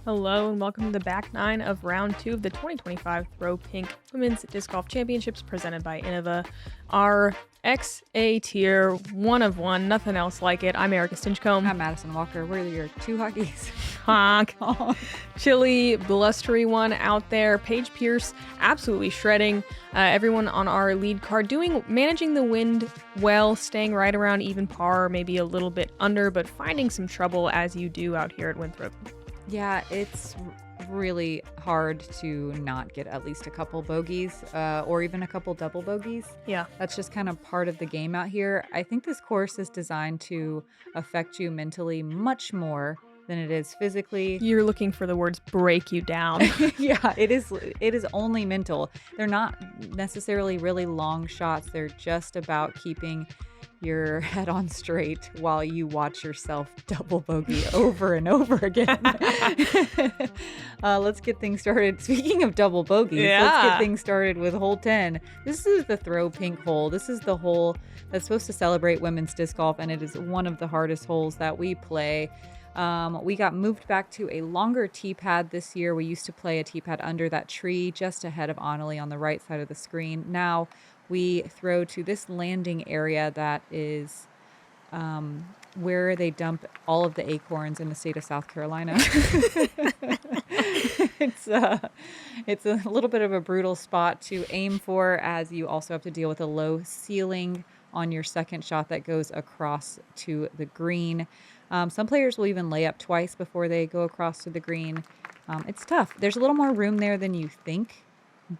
Hello and welcome to the back nine of round 2 of the 2025 Throw Pink Women's Disc Golf Championships presented by Innova. Our XA tier, 1 of 1, nothing else like it. I'm Erika Stinchcomb. I'm Madison Walker. We're your two huggies. Honk. Chilly, blustery one out there. Paige Pierce absolutely shredding. Everyone on our lead card managing the wind well, staying right around even par, maybe a little bit under, but finding some trouble as you do out here at Winthrop. Yeah, it's really hard to not get at least a couple bogeys or even a couple double bogeys. Yeah. That's just kind of part of the game out here. I think this course is designed to affect you mentally much more than it is physically. You're looking for the words break you down. Yeah, it is only mental. They're not necessarily really long shots. They're just about keeping your head on straight while you watch yourself double bogey over and over again. Let's get things started. Speaking of double bogeys, Let's get things started with hole 10. This is the Throw Pink hole. This is the hole that's supposed to celebrate women's disc golf, and it is one of the hardest holes that we play. We got moved back to a longer tee pad this year. We used to play a tee pad under that tree just ahead of Anneli on the right side of the screen. Now we throw to this landing area that is where they dump all of the acorns in the state of South Carolina. It's a little bit of a brutal spot to aim for, as you also have to deal with a low ceiling on your second shot that goes across to the green. Some players will even lay up twice before they go across to the green. It's tough. There's a little more room there than you think,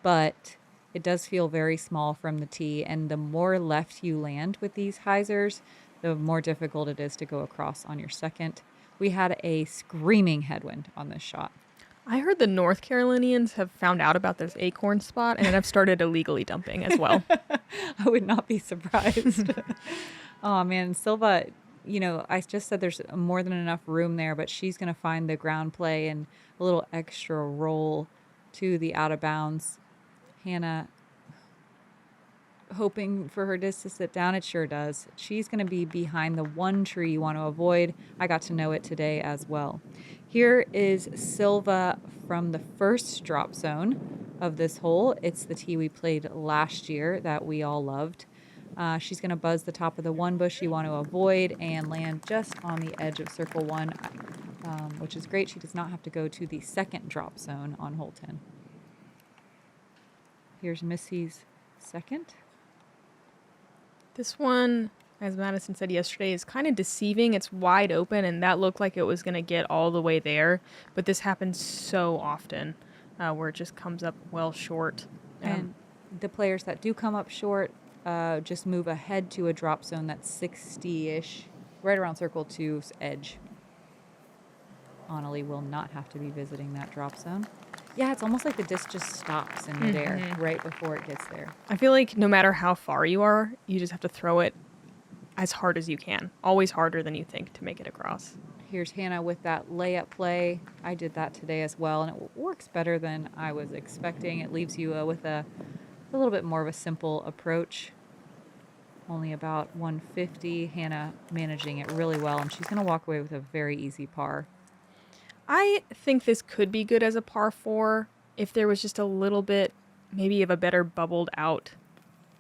but it does feel very small from the tee, and the more left you land with these hyzers, the more difficult it is to go across on your second. We had a screaming headwind on this shot. I heard the North Carolinians have found out about this acorn spot and have started illegally dumping as well. I would not be surprised. Oh, man. Silva, I just said there's more than enough room there, but she's going to find the ground play and a little extra roll to the out of bounds. Hanna hoping for her disc to sit down. It sure does. She's going to be behind the one tree you want to avoid. I got to know it today as well. Here is Silva from the first drop zone of this hole. It's the tee we played last year that we all loved. She's going to buzz the top of the one bush you want to avoid and land just on the edge of circle 1, which is great. She does not have to go to the second drop zone on hole 10. Here's Missy's second. This one, as Madison said yesterday, is kind of deceiving. It's wide open, and that looked like it was going to get all the way there. But this happens so often where it just comes up well short. And the players that do come up short just move ahead to a drop zone that's 60-ish, right around circle 2's edge. Anneli will not have to be visiting that drop zone. Yeah, it's almost like the disc just stops in midair right before it gets there. I feel like no matter how far you are, you just have to throw it as hard as you can. Always harder than you think to make it across. Here's Hanna with that layup play. I did that today as well, and it works better than I was expecting. It leaves you with a little bit more of a simple approach. Only about 150. Hanna managing it really well, and she's going to walk away with a very easy par. I think this could be good as a par 4 if there was just a little bit maybe of a better bubbled out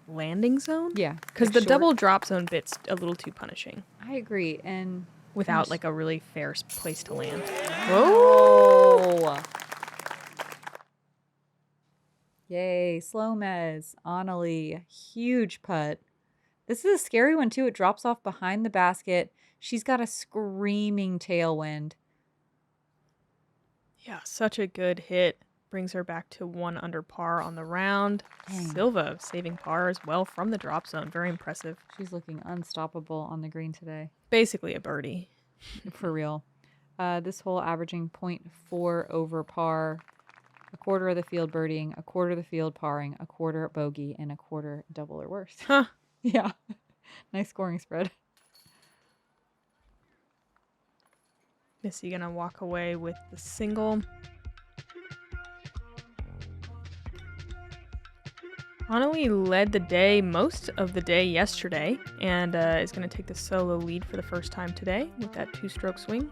landing zone. Yeah. Because the double drop zone bit's a little too punishing. I agree. And without like a really fair place to land. Whoa! Yay, slow mez. Anneli, huge putt. This is a scary one too. It drops off behind the basket. She's got a screaming tailwind. Yeah, such a good hit. Brings her back to 1 under par on the round. Dang. Silva saving par as well from the drop zone. Very impressive. She's looking unstoppable on the green today. Basically a birdie. For real. This hole averaging 0.4 over par. A quarter of the field birdieing, a quarter of the field parring, a quarter bogey, and a quarter double or worse. Huh. Yeah. Nice scoring spread. Missy gonna walk away with the single. Anneli led the day most of the day yesterday and is going to take the solo lead for the first time today with that 2-stroke swing.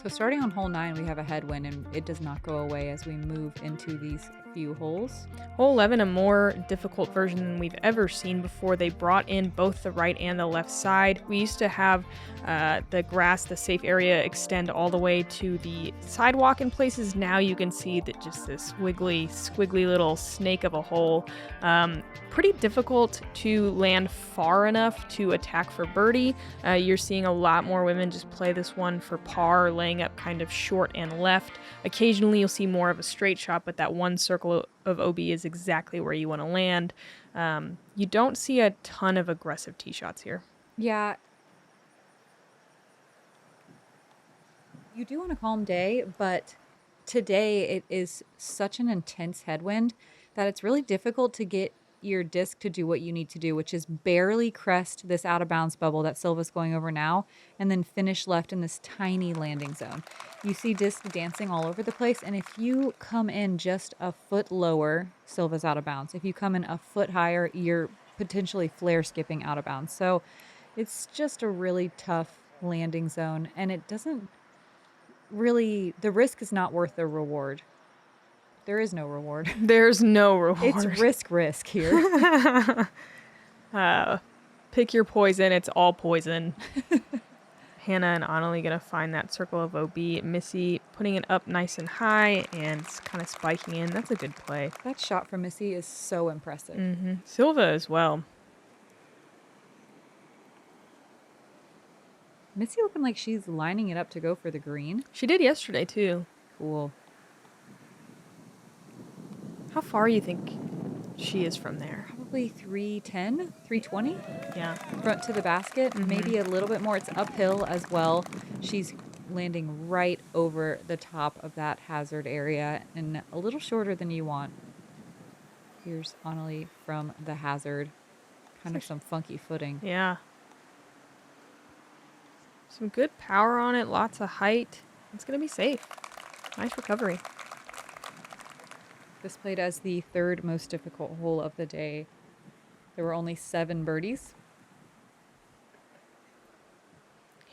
So starting on hole 9, we have a headwind, and it does not go away as we move into these few holes. Hole 11, a more difficult version than we've ever seen before. They brought in both the right and the left side. We used to have the grass, the safe area, extend all the way to the sidewalk in places. Now you can see that just this squiggly little snake of a hole. Pretty difficult to land far enough to attack for birdie. You're seeing a lot more women just play this one for par, laying up kind of short and left. Occasionally you'll see more of a straight shot, but that one circle of OB is exactly where you want to land. You don't see a ton of aggressive tee shots here. Yeah. You do on a calm day, but today it is such an intense headwind that it's really difficult to get your disc to do what you need to do, which is barely crest this out of bounds bubble that Silva's going over now, and then finish left in this tiny landing zone. You see disc dancing all over the place, and if you come in just a foot lower, Silva's out of bounds. If you come in a foot higher, you're potentially flare skipping out of bounds. So it's just a really tough landing zone, and it doesn't really, the risk is not worth the reward. There is no reward. There's no reward. It's risk here. Pick your poison. It's all poison. Hanna and Anneli gonna find that circle of OB. Missy putting it up nice and high and kind of spiking in. That's a good play. That shot from Missy is so impressive. Mm-hmm. Silva as well. Missy looking like she's lining it up to go for the green. She did yesterday too. Cool. How far you think she is from there? Probably 310, 320. Yeah. Front to the basket, maybe a little bit more. It's uphill as well. She's landing right over the top of that hazard area and a little shorter than you want. Here's Anneli from the hazard. Kind of some funky footing. Yeah. Some good power on it, lots of height. It's going to be safe. Nice recovery. This played as the third most difficult hole of the day. There were only 7 birdies.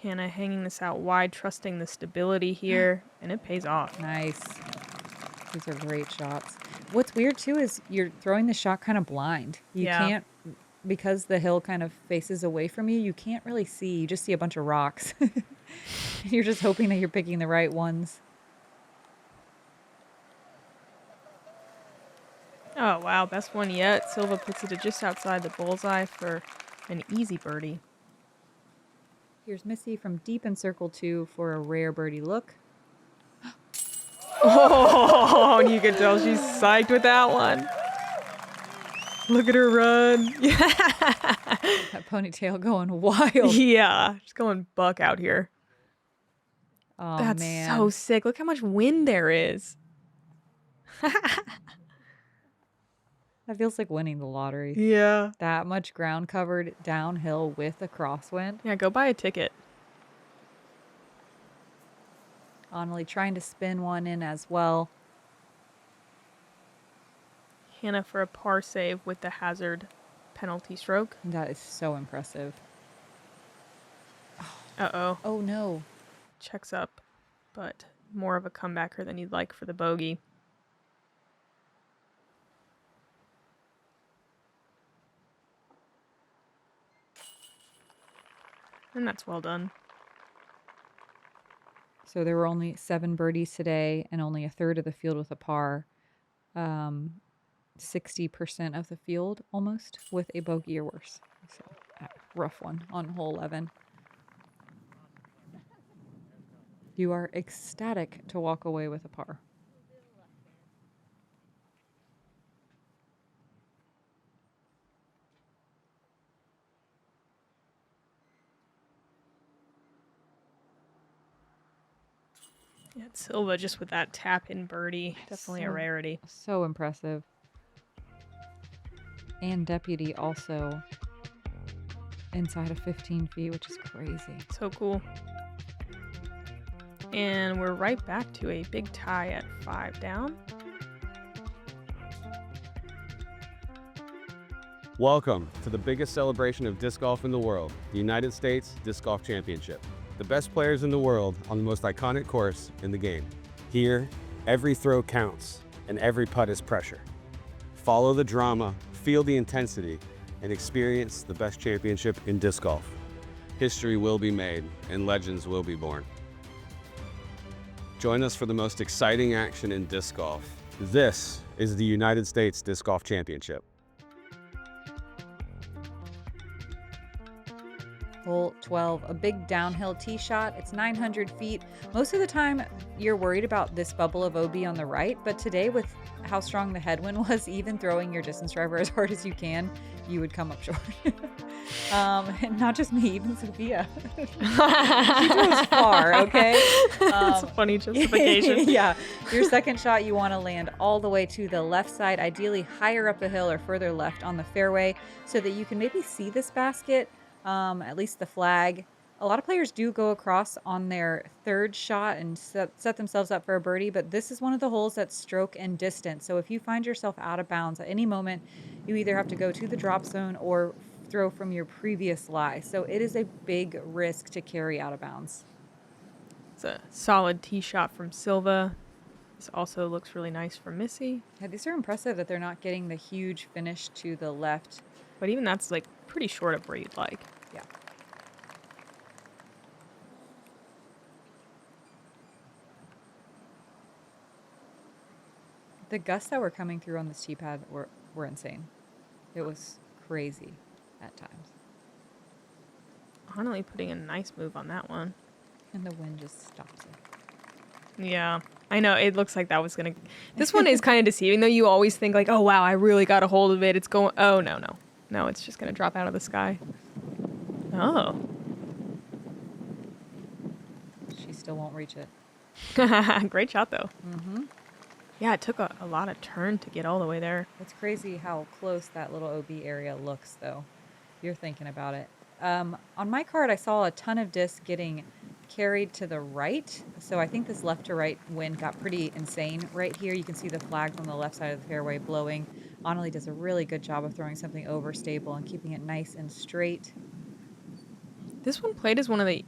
Hanna hanging this out wide, trusting the stability here, and it pays off. Nice. These are great shots. What's weird too is you're throwing the shot kind of blind. You can't, because the hill kind of faces away from you, you can't really see. You just see a bunch of rocks. You're just hoping that you're picking the right ones. Oh, wow. Best one yet. Silva puts it just outside the bullseye for an easy birdie. Here's Missy from deep in circle 2 for a rare birdie look. Oh, and you can tell she's psyched with that one. Look at her run. That ponytail going wild. Yeah, she's going buck out here. Oh, That's man. so sick. Look how much wind there is. That feels like winning the lottery. Yeah. That much ground covered downhill with a crosswind. Yeah, go buy a ticket. Anneli trying to spin one in as well. Hanna for a par save with the hazard penalty stroke. That is so impressive. Uh-oh. Oh, no. Checks up, but more of a comebacker than you'd like for the bogey. And that's well done. So there were only 7 birdies today and only a third of the field with a par. 60% of the field almost with a bogey or worse. So rough one on hole 11. You are ecstatic to walk away with a par. Yeah, Silva just with that tap in birdie. Definitely a rarity. So impressive. And Deputy also inside of 15 feet, which is crazy. So cool. And we're right back to a big tie at 5 down. Welcome to the biggest celebration of disc golf in the world, the United States Disc Golf Championship. the best players in the world on the most iconic course in the game. Here, every throw counts and every putt is pressure. Follow the drama, feel the intensity, and experience the best championship in disc golf. History will be made and legends will be born. Join us for the most exciting action in disc golf. This is the United States Disc Golf Championship. Hole 12, a big downhill tee shot. It's 900 feet. Most of the time, you're worried about this bubble of OB on the right, but today, with how strong the headwind was, even throwing your distance driver as hard as you can, you would come up short. And not just me, even Sophia. She throws far, okay? That's a funny justification. Yeah. Your second shot, you want to land all the way to the left side, ideally higher up the hill or further left on the fairway, so that you can maybe see this basket. At least the flag. A lot of players do go across on their third shot and set themselves up for a birdie, but this is one of the holes that's stroke and distance. So if you find yourself out of bounds at any moment, you either have to go to the drop zone or throw from your previous lie. So it is a big risk to carry out of bounds. It's a solid tee shot from Silva. This also looks really nice from Missy. Yeah, these are impressive that they're not getting the huge finish to the left. But even that's like pretty short of where you'd like. Yeah. The gusts that were coming through on this tee pad were insane. It was crazy at times. Anneli putting a nice move on that one. And the wind just stops it. Yeah, I know. It looks like that was going to... This one is kind of deceiving, though. You always think like, oh, wow, I really got a hold of it. It's going... Oh, no. No, it's just going to drop out of the sky. Oh. She still won't reach it. Great shot, though. Mm-hmm. Yeah, it took a lot of turn to get all the way there. It's crazy how close that little OB area looks, though. You're thinking about it. On my card, I saw a ton of discs getting carried to the right. So I think this left to right wind got pretty insane right here. You can see the flags on the left side of the fairway blowing. Anneli does a really good job of throwing something overstable and keeping it nice and straight. This one played as one of the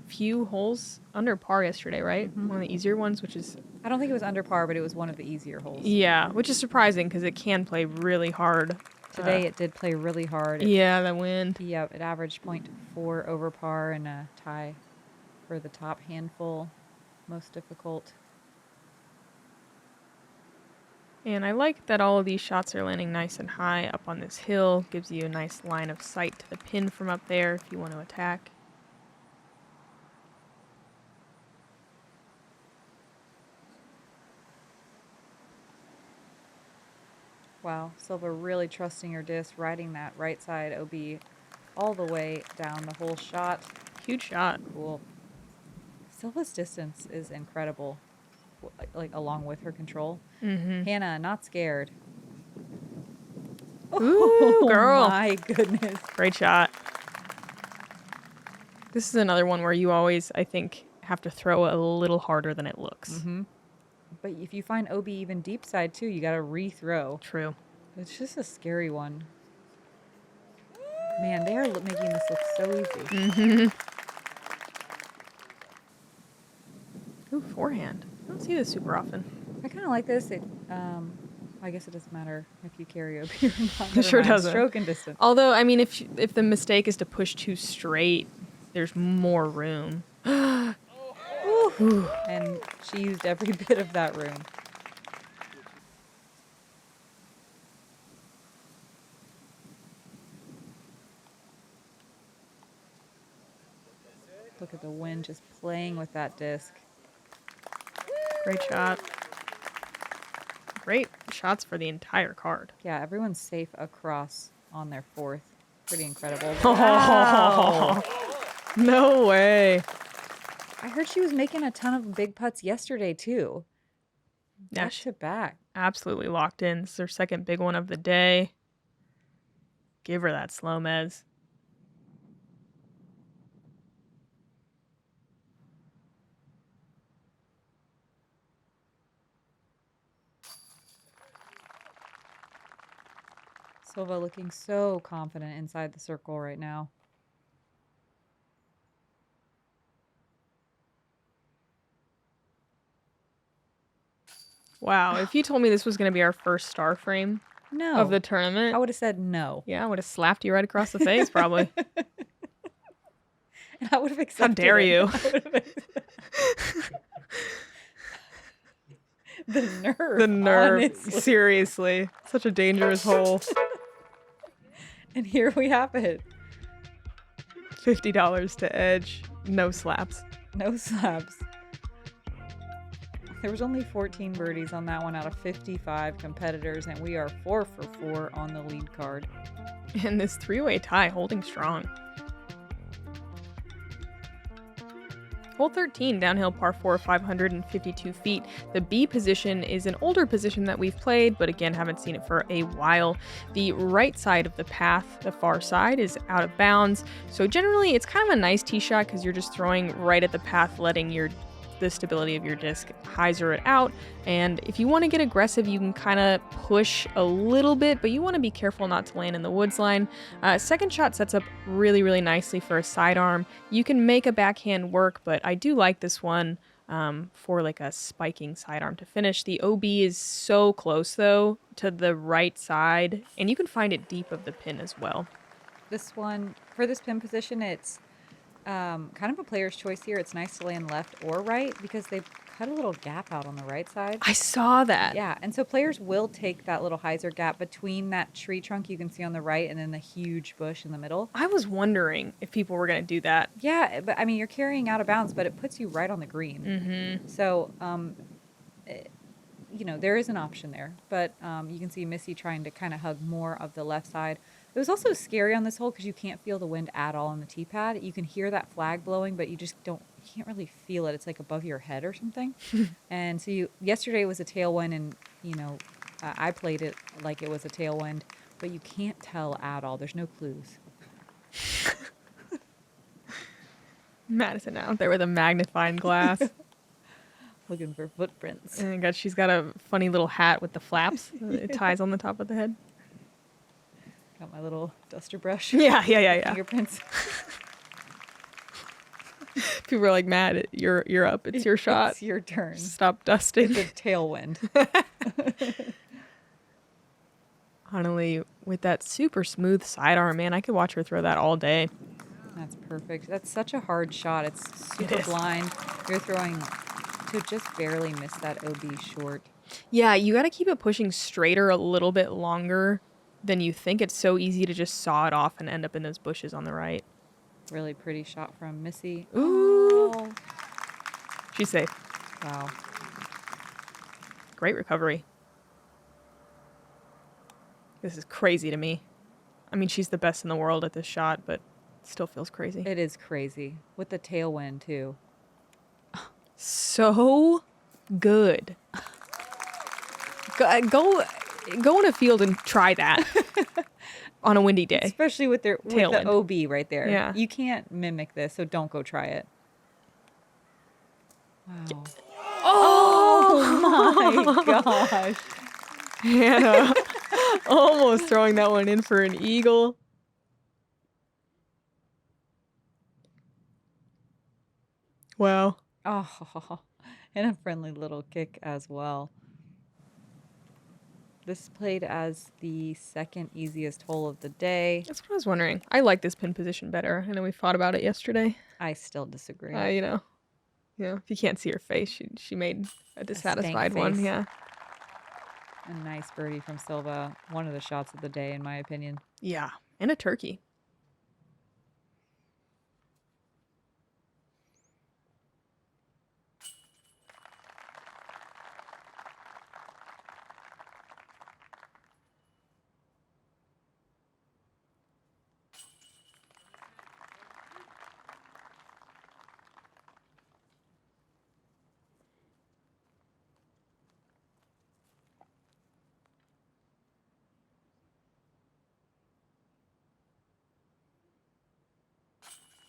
few holes under par yesterday, right? Mm-hmm. One of the easier ones, which is... I don't think it was under par, but it was one of the easier holes. Yeah, which is surprising because it can play really hard. Today it did play really hard. Yeah, the wind. Yeah, it averaged 0.4 over par and a tie for the top handful. Most difficult. And I like that all of these shots are landing nice and high up on this hill. Gives you a nice line of sight to the pin from up there if you want to attack. Wow, Silva really trusting her disc, riding that right side OB all the way down the whole shot. Huge shot. Cool. Silva's distance is incredible, like along with her control. Mm-hmm. Hanna, not scared. Ooh, girl. Oh my goodness. Great shot. This is another one where you always, I think, have to throw a little harder than it looks. Mm-hmm. But if you find OB even deep side too, you got to rethrow. True. It's just a scary one. Man, they are making this look so easy. Mm-hmm. Ooh, forehand. I don't see this super often. I kind of like this. I guess it doesn't matter if you carry OB or not. It sure doesn't. Stroke and distance. Although, I mean, if the mistake is to push too straight, there's more room. Ooh. And she used every bit of that room. Look at the wind just playing with that disc. Great shot. Great shots for the entire card. Yeah, everyone's safe across on their fourth. Pretty incredible. Wow. No way. I heard she was making a ton of big putts yesterday, too. Yeah, Back to back. Absolutely locked in. This is her second big one of the day. Give her that slow mez. Silva looking so confident inside the circle right now. Wow, if you told me this was going to be our first star frame No. of the tournament, I would have said no. yeah, I would have slapped you right across the face, probably. And I would have How accepted dare it. you? The nerve. The nerve. Honestly. Seriously. Such a dangerous hole. And here we have it. $50 to edge. No slaps. No slaps. There was only 14 birdies on that one out of 55 competitors, and we are 4 for 4 on the lead card. And this three-way tie holding strong. Hole 13, downhill par 4, 552 feet. The B position is an older position that we've played, but again, haven't seen it for a while. The right side of the path, the far side, is out of bounds. So generally, it's kind of a nice tee shot because you're just throwing right at the path, letting the stability of your disc hyzer it out. And if you want to get aggressive, you can kind of push a little bit, but you want to be careful not to land in the woods line. Second shot sets up really, really nicely for a sidearm. You can make a backhand work, but I do like this one for like a spiking sidearm to finish. The OB is so close though to the right side, and you can find it deep of the pin as well. This one, for this pin position, it's kind of a player's choice here. It's nice to land left or right because they've cut a little gap out on the right side. I saw that. Yeah, and so players will take that little hyzer gap between that tree trunk you can see on the right and then the huge bush in the middle. I was wondering if people were going to do that. Yeah, but I mean, you're carrying out of bounds, but it puts you right on the green. Mm-hmm. So, you know, there is an option there, but you can see Missy trying to kind of hug more of the left side. It was also scary on this hole because you can't feel the wind at all on the tee pad. You can hear that flag blowing, but you can't really feel it. It's like above your head or something. And so yesterday was a tailwind, and you know, I played it like it was a tailwind, but you can't tell at all. There's no clues. Madison out there with a magnifying glass. Looking for footprints. And God, she's got a funny little hat with the flaps. It ties on the top of the head. Got my little duster brush. Yeah. Fingerprints. People are like, Matt, you're up. It's your shot. It's your turn. Stop dusting. It's a tailwind. Anneli, with that super smooth sidearm, man, I could watch her throw that all day. That's perfect. That's such a hard shot. It's super blind. You're throwing to just barely miss that OB short. Yeah, you got to keep it pushing straighter a little bit longer than you think. It's so easy to just saw it off and end up in those bushes on the right. Really pretty shot from Missy. Ooh. Oh. She's safe. Wow. Great recovery. This is crazy to me. I mean, she's the best in the world at this shot, but it still feels crazy. It is crazy. With the tailwind, too. So good. Go in a field and try that on a windy day. Especially with the OB right there. Yeah. You can't mimic this, so don't go try it. Wow. Oh my gosh. Hannah almost throwing that one in for an eagle. Wow. Oh, and a friendly little kick as well. This played as the second easiest hole of the day. That's what I was wondering. I like this pin position better. I know we fought about it yesterday. I still disagree. If you can't see her face, she made a dissatisfied one. face. Yeah. A nice birdie from Silva. One of the shots of the day, in my opinion. Yeah. And a turkey.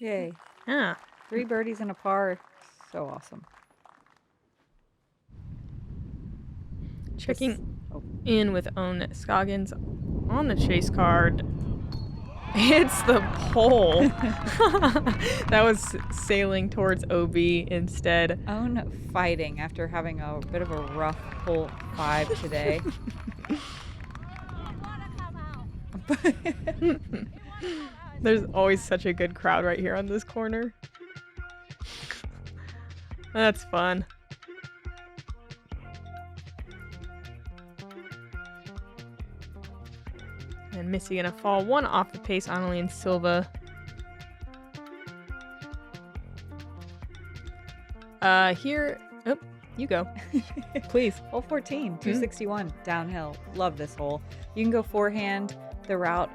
Yay. Yeah. 3 birdies and a par. So awesome. Checking in with Owen Scoggins on the chase card. It's the pole. That was sailing towards OB instead. Own fighting after having a bit of a rough hole 5 today. There's always such a good crowd right here on this corner. That's fun. And Missy gonna fall one off the pace, Anneli and Silva. Here, oh, you go. Please. Hole 14, 261 downhill. Love this hole. You can go forehand the route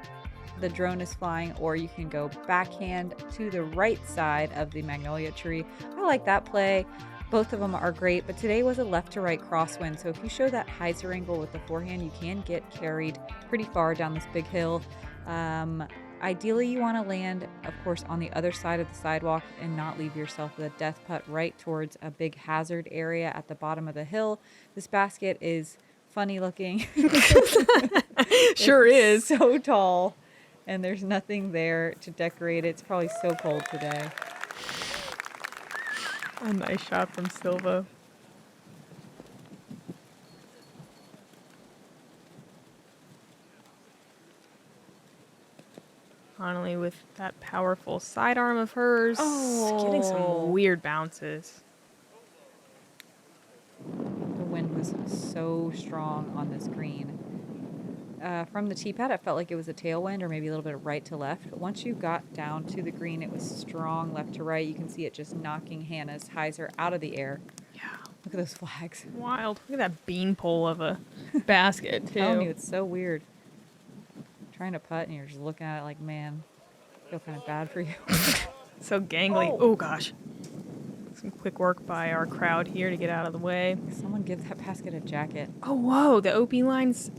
the drone is flying, or you can go backhand to the right side of the magnolia tree. I like that play. Both of them are great, but today was a left to right crosswind. So if you show that hyzer angle with the forehand, you can get carried pretty far down this big hill. Ideally, you want to land, of course, on the other side of the sidewalk and not leave yourself with a death putt right towards a big hazard area at the bottom of the hill. This basket is funny looking. Sure is. So tall, and there's nothing there to decorate it. It's probably so cold today. A nice shot from Silva. Anneli with that powerful sidearm of hers. Oh. Getting some weird bounces. The wind was so strong on this green. From the tee pad, it felt like it was a tailwind or maybe a little bit of right to left. But once you got down to the green, it was strong left to right. You can see it just knocking Hannah's hyzer out of the air. Yeah. Look at those flags. Wild. Look at that beanpole of a basket, I'm too. telling you, it's so weird. Trying to putt and you're just looking at it like, man, I feel kind of bad for you. So gangly. Oh, gosh. Some quick work by our crowd here to get out of the way. Someone give that basket a jacket. Oh, whoa. The OP line's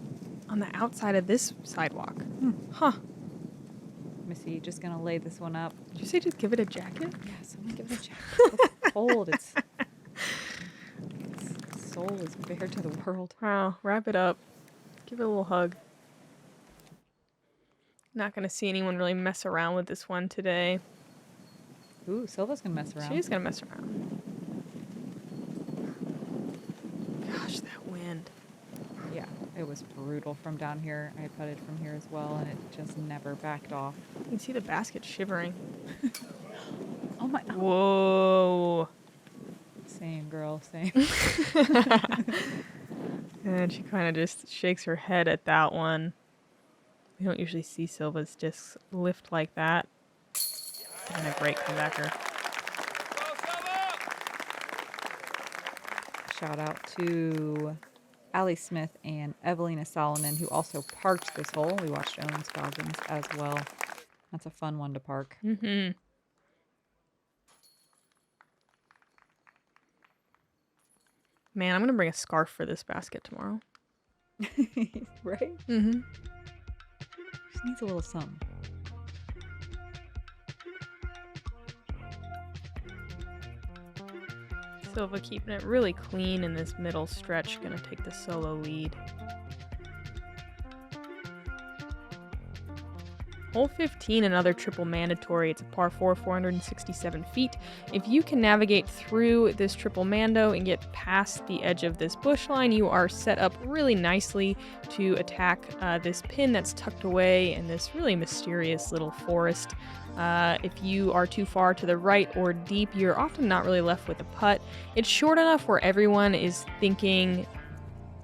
on the outside of this sidewalk. Huh. Missy, just going to lay this one up. Did you say just give it a jacket? Yeah, someone give it a jacket. It's cold. Its soul is bare to the world. Wow. Wrap it up. Give it a little hug. Not going to see anyone really mess around with this one today. Ooh, Silva's going to mess around. She's going to mess around. Gosh, that wind. Yeah, it was brutal from down here. I putted from here as well, and it just never backed off. You can see the basket shivering. Oh my. Whoa. Same, girl, same. And she kind of just shakes her head at that one. We don't usually see Silva's discs lift like that. And a great comebacker. Shout out to Allie Smith and Evelina Saarinen, who also parked this hole. We watched Owen Scoggins as well. That's a fun one to park. Mm-hmm. Man, I'm going to bring a scarf for this basket tomorrow. Right? Mm-hmm. Just needs a little something. Silva keeping it really clean in this middle stretch. Going to take the solo lead. Hole 15, another triple mandatory. It's a par 4, 467 feet. If you can navigate through this triple mando and get past the edge of this bush line, you are set up really nicely to attack this pin that's tucked away in this really mysterious little forest. If you are too far to the right or deep, you're often not really left with a putt. It's short enough where everyone is thinking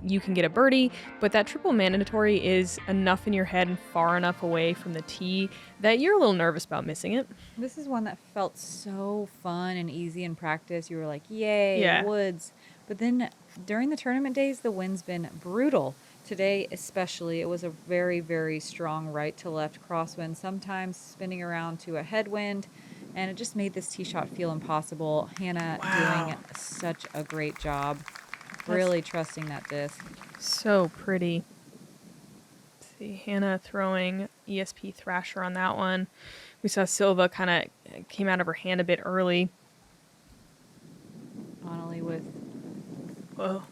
you can get a birdie, but that triple mandatory is enough in your head and far enough away from the tee that you're a little nervous about missing it. This is one that felt so fun and easy in practice. You were like, yay, Yeah. woods. But then during the tournament days, the wind's been brutal. Today especially, it was a very, very strong right to left crosswind, sometimes spinning around to a headwind, and it just made this tee shot feel impossible. Hannah doing such a great job. Really trusting that disc. So pretty. Let's see, Hanna throwing ESP Thrasher on that one. We saw Silva kind of came out of her hand a bit early. Anneli with Whoa.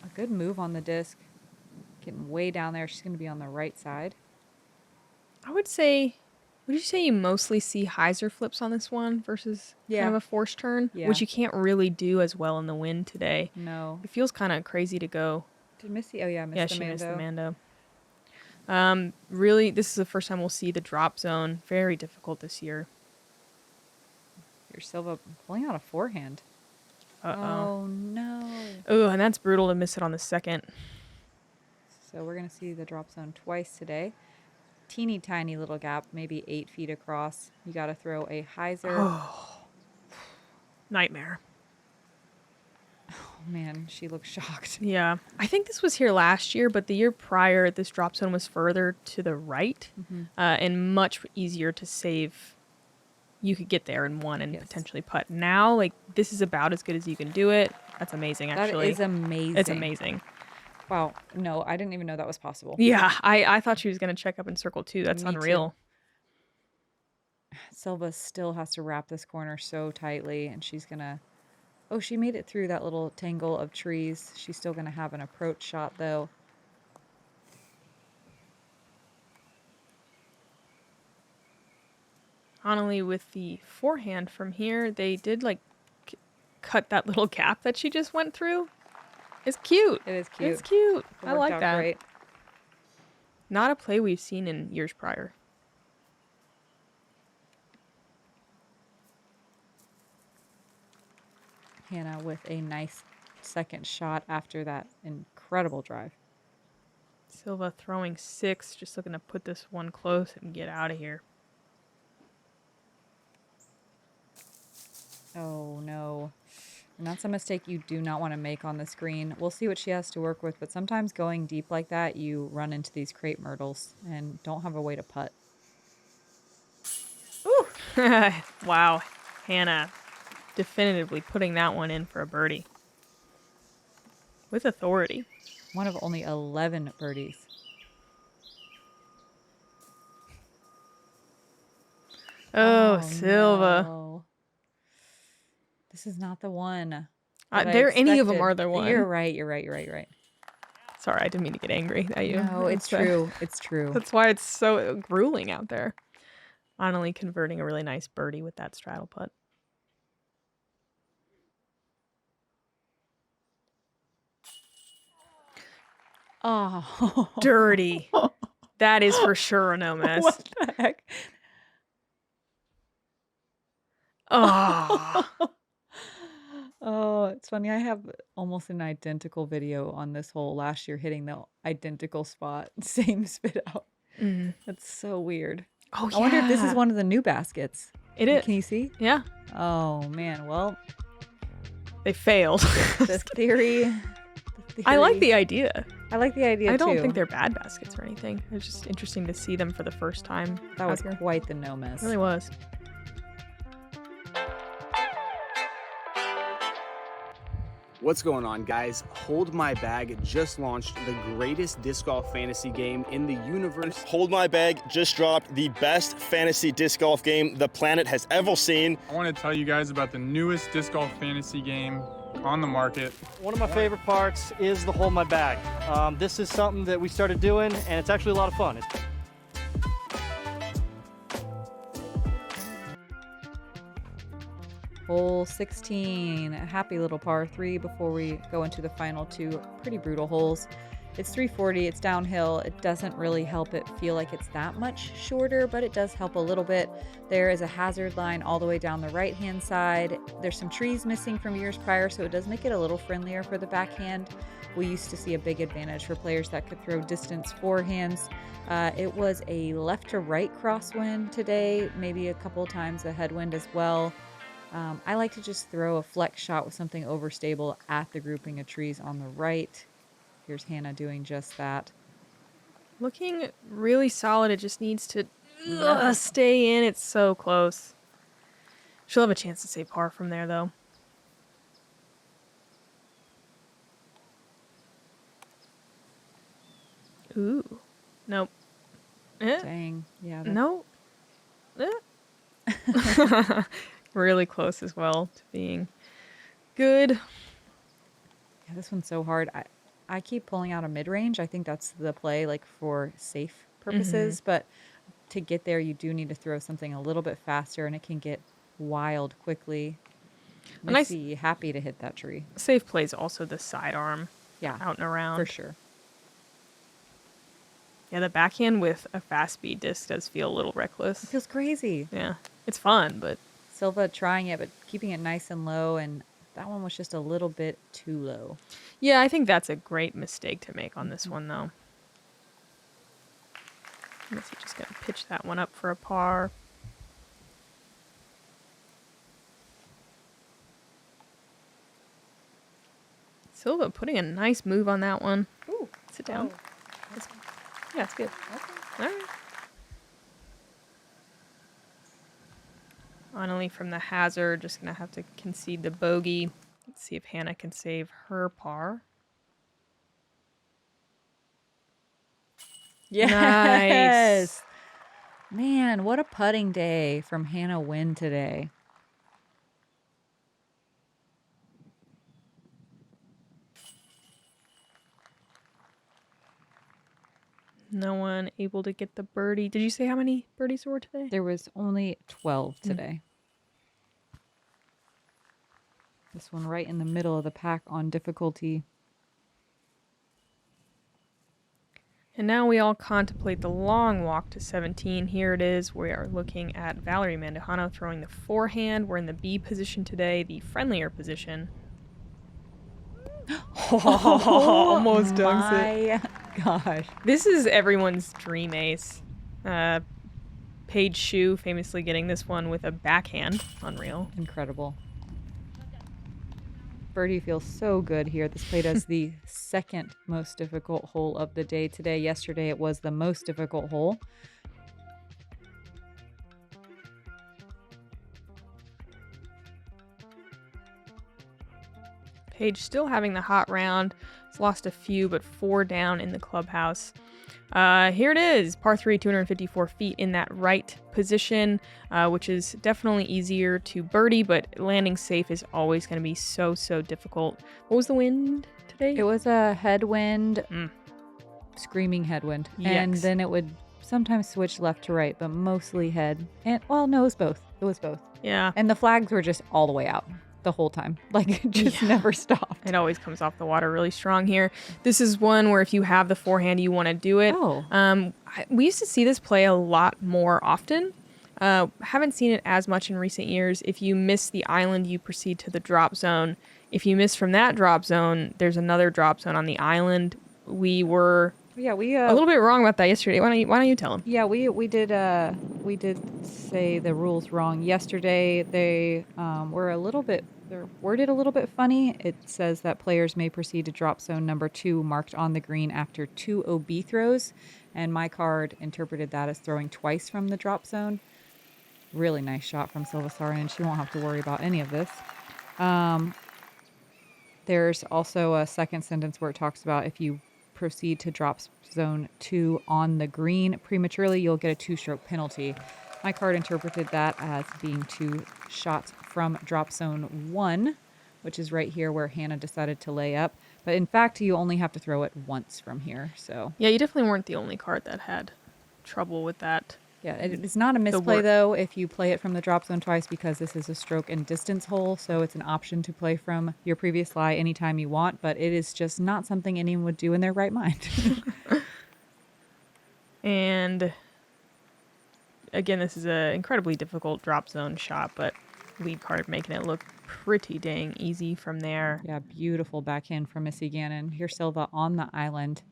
a good move on the disc. Getting way down there. She's going to be on the right side. I would say, would you say you mostly see hyzer flips on this one versus kind of a forced turn, Yeah. which you can't really do as well in the wind today. No. It feels kind of crazy to go. Did Missy? Oh, yeah, Yeah, missed the she missed the Mando. Mando. Really, this is the first time we'll see the drop zone. Very difficult this year. Here's Silva pulling out a forehand. Uh-oh. Oh, no. Oh, and that's brutal to miss it on the second. So we're going to see the drop zone twice today. Teeny tiny little gap, maybe 8 feet across. You got to throw a hyzer. Oh, nightmare. Oh, man, she looks shocked. Yeah. I think this was here last year, but the year prior, this drop zone was further to the right and much easier to save. You could get there in one and potentially putt. Now, like, this is about as good as you can do it. That's amazing, actually. That is amazing. It's amazing. Wow. No, I didn't even know that was possible. Yeah, I thought she was going to check up in circle two. That's Me unreal. Too. Silva still has to wrap this corner so tightly, and she's going to... Oh, she made it through that little tangle of trees. She's still going to have an approach shot, though. Anneli with the forehand from here, they did, like, cut that little gap that she just went through. It's cute. It is cute. It's cute. It I worked like out that. great. Not a play we've seen in years prior. Hanna with a nice second shot after that incredible drive. Silva throwing 6, just looking to put this one close and get out of here. Oh, no. And that's a mistake you do not want to make on the screen. We'll see what she has to work with, but sometimes going deep like that, you run into these crepe myrtles and don't have a way to putt. Ooh. Wow. Hanna definitively putting that one in for a birdie. With authority. One of only 11 birdies. Oh, Silva. No. This is not the one. Any of them are the one. You're right. Sorry, I didn't mean to get angry at you. No, it's true. It's true. That's why it's so grueling out there. Anneli converting a really nice birdie with that straddle putt. Oh. Dirty. That is for sure a no miss. What the heck? Oh. Oh, it's funny. I have almost an identical video on this hole last year hitting the identical spot. Same spit out. Mm. That's so weird. Oh, yeah. I wonder if this is one of the new baskets. It is. Can you see? Yeah. Oh, man. Well, They failed. the theory. I like the idea. I like the idea, I don't too. think they're bad baskets or anything. It's just interesting to see them for the first time. That was out here. quite the no miss. It really was. What's going on, guys? Hold My Bag just launched the greatest disc golf fantasy game in the universe. Hold My Bag just dropped the best fantasy disc golf game the planet has ever seen. I want to tell you guys about the newest disc golf fantasy game on the market. One of my favorite parts is the Hold My Bag. This is something that we started doing, and it's actually a lot of fun. Hole 16, a happy little par 3 before we go into the final 2 pretty brutal holes. It's 340, it's downhill. It doesn't really help it feel like it's that much shorter, but it does help a little bit. There is a hazard line all the way down the right-hand side. There's some trees missing from years prior, so it does make it a little friendlier for the backhand. We used to see a big advantage for players that could throw distance forehands. It was a left to right crosswind today, maybe a couple times a headwind as well. I like to just throw a flex shot with something overstable at the grouping of trees on the right. Here's Hanna doing just that. Looking really solid. It just needs to stay in. It's so close. She'll have a chance to save par from there, though. Ooh. Nope. Dang. Yeah. No. Really close as well to being good. Yeah, this one's so hard. I keep pulling out a mid-range. I think that's the play, like, for safe purposes. But to get there, you do need to throw something a little bit faster, and it can get wild quickly. Missy, happy to hit that tree. Safe play is also the sidearm. Yeah, Out and around. for sure. Yeah, the backhand with a fast speed disc does feel a little reckless. It feels crazy. Yeah, it's fun, but Silva trying it, but keeping it nice and low, and that one was just a little bit too low. yeah, I think that's a great mistake to make on this one, though. Missy just gonna pitch that one up for a par. Silva putting a nice move on that one. Ooh. Sit down. Yeah, it's good. Okay. All right. Anneli from the hazard, just gonna have to concede the bogey. Let's see if Hannah can save her par. Yes. Nice. Man, what a putting day from Hannah Huynh today. No one able to get the birdie. Did you say how many birdies there were today? There was only 12 today. This one right in the middle of the pack on difficulty. And now we all contemplate the long walk to 17. Here it is. We are looking at Valerie Mandujano throwing the forehand. We're in the B position today, the friendlier position. Almost dunks it. My gosh. This is everyone's dream ace. Paige Shue famously getting this one with a backhand. Unreal. Incredible. Birdie feels so good here. This played as the second most difficult hole of the day today. Yesterday it was the most difficult hole. Paige still having the hot round. It's lost a few, but 4 down in the clubhouse. Here it is, par 3, 254 feet in that right position, which is definitely easier to birdie, but landing safe is always going to be so difficult. What was the wind today? It was a headwind, screaming headwind. And Yikes. then it would sometimes switch left to right, but mostly head. And, well, no, it was both. It was both. Yeah. And the flags were just all the way out the whole time. Like, it just never stopped. It always comes off the water really strong here. This is one where if you have the forehand, you want to do it. Oh. We used to see this play a lot more often. Haven't seen it as much in recent years. If you miss the island, you proceed to the drop zone. If you miss from that drop zone, there's another drop zone on the island. We were Yeah, we a little bit wrong about that yesterday. Why don't you tell them? Yeah, we did say the rules wrong yesterday. They they're worded a little bit funny. It says that players may proceed to drop zone number 2 marked on the green after 2 OB throws, and my card interpreted that as throwing twice from the drop zone. Really nice shot from Silva Saarinen. She won't have to worry about any of this. There's also a second sentence where it talks about if you proceed to drop zone 2 on the green prematurely, you'll get a 2-stroke penalty. My card interpreted that as being 2 shots from drop zone 1, which is right here where Hannah decided to lay up. But in fact, you only have to throw it once from here. So Yeah, you definitely weren't the only card that had trouble with that. yeah, it's not a misplay though if you play it from the drop zone twice, because this is a stroke and distance hole. So it's an option to play from your previous lie anytime you want, but it is just not something anyone would do in their right mind. And again, this is an incredibly difficult drop zone shot, but lead card making it look pretty dang easy from there. Yeah, beautiful backhand from Missy Gannon. Here's Silva on the island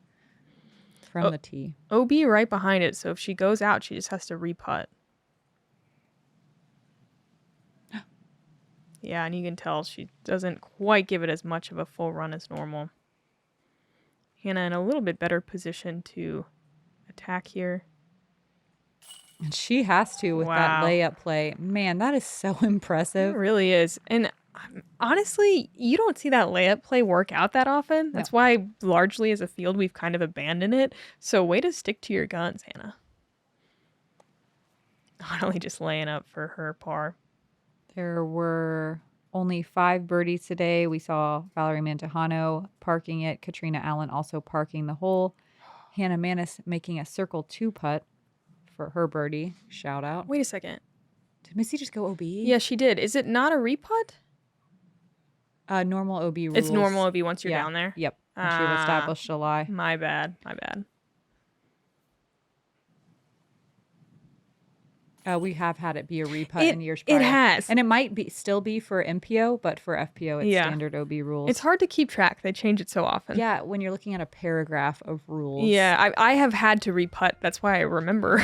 from the tee. OB right behind it, so if she goes out, she just has to re-putt. Yeah, and you can tell she doesn't quite give it as much of a full run as normal. Hannah in a little bit better position to attack here. And she has to with Wow. that layup play. Man, that is so It impressive. really is. And honestly, you don't see that layup play work out that often. That's why largely as a field, we've kind of abandoned it. So way to stick to your guns, Hannah. Not only just laying up for her par. There were only 5 birdies today. We saw Valerie Mandujano parking it. Katrina Allen also parking the hole. Hannah Manis making a circle 2 putt for her birdie. Shout out. Wait a second. Did Missy just go OB? Yeah, she did. Is it not a reputt? Normal OB rules. It's normal OB once you're down there? Yep. Once you've established a lie. My bad. My bad. We have had it be a reputt in years prior. It has. And it might still be for MPO, but for FPO, it's standard OB rules. It's hard to keep track. They change it so often. Yeah, when you're looking at a paragraph of rules. Yeah, I have had to reputt. That's why I remember.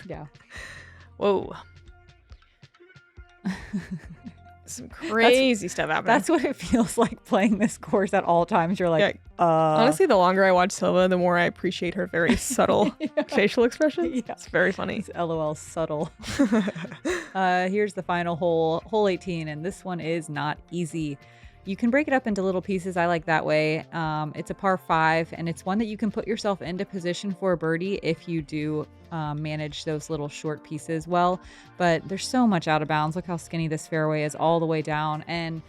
Yeah. Whoa. Some crazy stuff happening. That's what it feels like playing this course at all times. You're like, honestly, the longer I watch Silva, the more I appreciate her very subtle facial expressions. Yeah. It's very funny. It's LOL subtle. Here's the final hole, hole 18, and this one is not easy. You can break it up into little pieces. I like that way. It's a par 5, and it's one that you can put yourself into position for a birdie if you do manage those little short pieces well. But there's so much out of bounds. Look how skinny this fairway is all the way down. And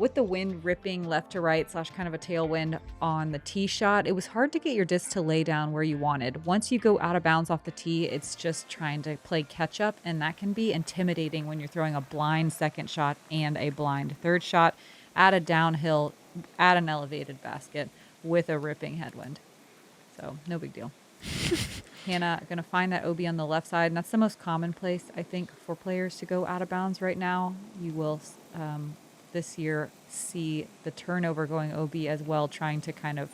with the wind ripping left to right / kind of a tailwind on the tee shot, it was hard to get your disc to lay down where you wanted. Once you go out of bounds off the tee, it's just trying to play catch up, and that can be intimidating when you're throwing a blind second shot and a blind third shot at a downhill, at an elevated basket with a ripping headwind. So no big deal. Hannah going to find that OB on the left side, and that's the most common place, I think, for players to go out of bounds right now. You will this year see the turnover going OB as well, trying to kind of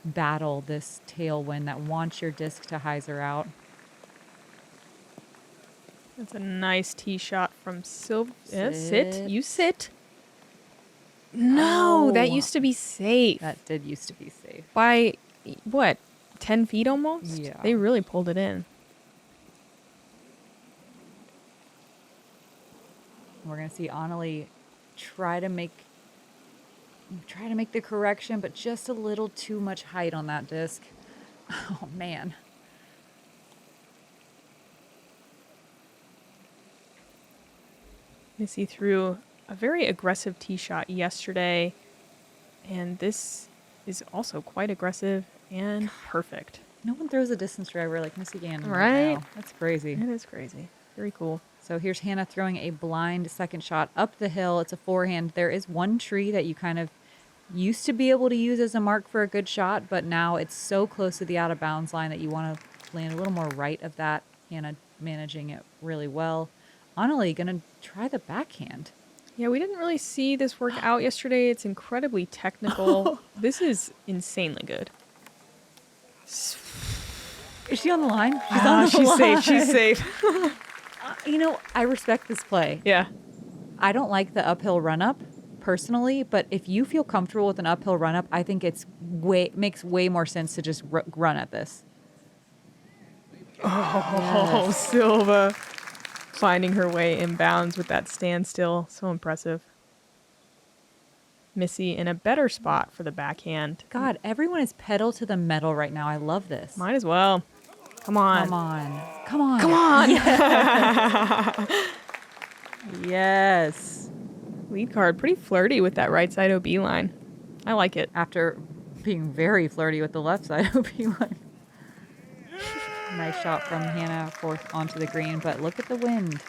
battle this tailwind that wants your disc to hyzer out. That's a nice tee shot from Silva. Sit. You sit. No, that used to be safe. That did used to be safe. By, what, 10 feet almost? Yeah. They really pulled it in. We're going to see Anneli try to make the correction, but just a little too much height on that disc. Oh, man. Missy threw a very aggressive tee shot yesterday, and this is also quite aggressive and perfect. No one throws a distance driver like Missy Gannon right now. That's crazy. It is crazy. Very cool. So here's Hannah throwing a blind second shot up the hill. It's a forehand. There is one tree that you kind of used to be able to use as a mark for a good shot, but now it's so close to the out of bounds line that you want to land a little more right of that. Hannah managing it really well. Anneli going to try the backhand. Yeah, we didn't really see this work out yesterday. It's incredibly technical. This is insanely good. Is she on the line? She's on the line. Safe. She's safe. You know, I respect this play. Yeah. I don't like the uphill run-up personally, but if you feel comfortable with an uphill run-up, I think makes way more sense to just run at this. Oh, yes. Silva finding her way inbounds with that standstill. So impressive. Missy in a better spot for the backhand. God, everyone is pedal to the metal right now. I love this. Might as well. Come on. Come on. Come on. Come on. Yeah. Yes. Lead card, pretty flirty with that right side OB line. I like it. After being very flirty with the left side OB line. Nice shot from Hannah fourth onto the green, but look at the wind.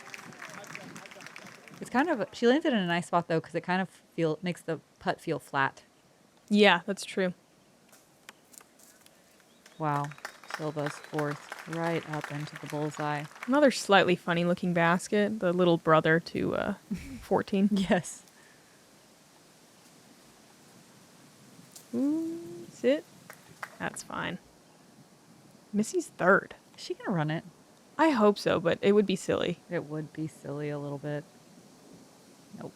It's kind of, she landed in a nice spot though, because it kind of makes the putt feel flat. Yeah, that's true. Wow. Silva's fourth right up into the bullseye. Another slightly funny looking basket. The little brother to 14. Yes. Ooh, sit. That's fine. Missy's third. Is she going to run it? I hope so, but it would be silly. It would be silly a little bit. Nope.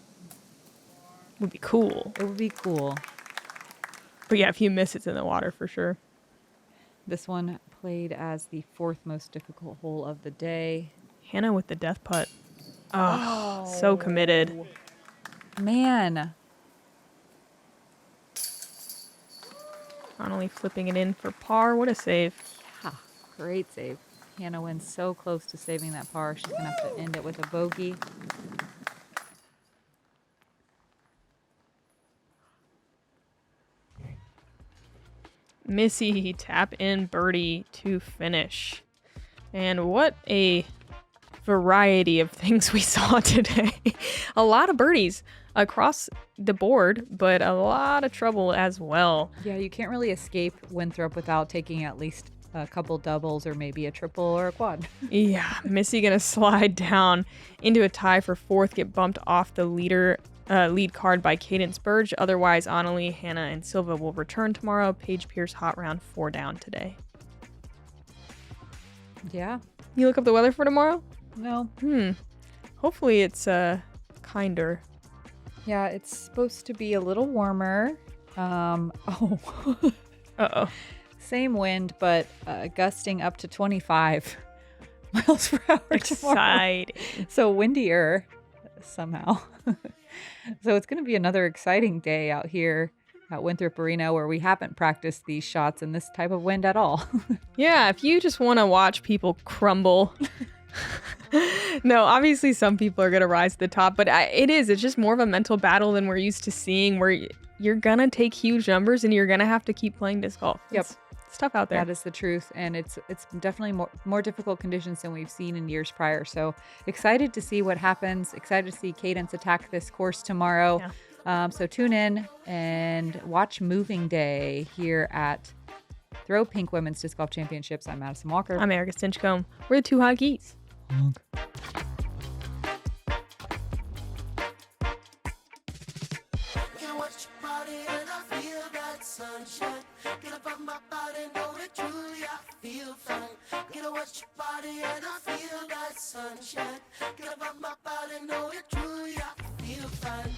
Would be cool. It would be cool. But yeah, if you miss, it's in the water for sure. This one played as the fourth most difficult hole of the day. Hannah with the death putt. Oh, so committed. Man. Anneli flipping it in for par. What a save. Great save. Hannah went so close to saving that par. She's going to have to end it with a bogey. Missy tap in birdie to finish. And what a variety of things we saw today. A lot of birdies across the board, but a lot of trouble as well. Yeah, you can't really escape Winthrop without taking at least a couple doubles or maybe a triple or a quad. Yeah, Missy gonna slide down into a tie for fourth, get bumped off the lead card by Cadence Burge. Otherwise, Anneli, Hanna, and Silva will return tomorrow. Paige Pierce hot round 4 down today. Yeah. You look up the weather for tomorrow? No. Hopefully it's kinder. Yeah, it's supposed to be a little warmer. Uh-oh. Same wind, but gusting up to 25 miles per hour tomorrow. Exciting. So windier somehow. So it's going to be another exciting day out here at Winthrop Arena where we haven't practiced these shots in this type of wind at all. Yeah, if you just want to watch people crumble. No, obviously some people are going to rise to the top, but it's just more of a mental battle than we're used to seeing, where you're going to take huge numbers and you're going to have to keep playing disc golf. Yep. It's tough out there. That is the truth, and it's definitely more difficult conditions than we've seen in years prior. So excited to see what happens. Excited to see Cadence attack this course tomorrow. Yeah. So tune in and watch Moving Day here at Throw Pink Women's Disc Golf Championships. I'm Madison Walker. I'm Erika Stinchcomb. We're the Two Hot Geese. Sunshine, get up on my body, know that truly I feel fine. Get up, watch your body, and I feel that sunshine. Get up on my body, know that truly I feel fine.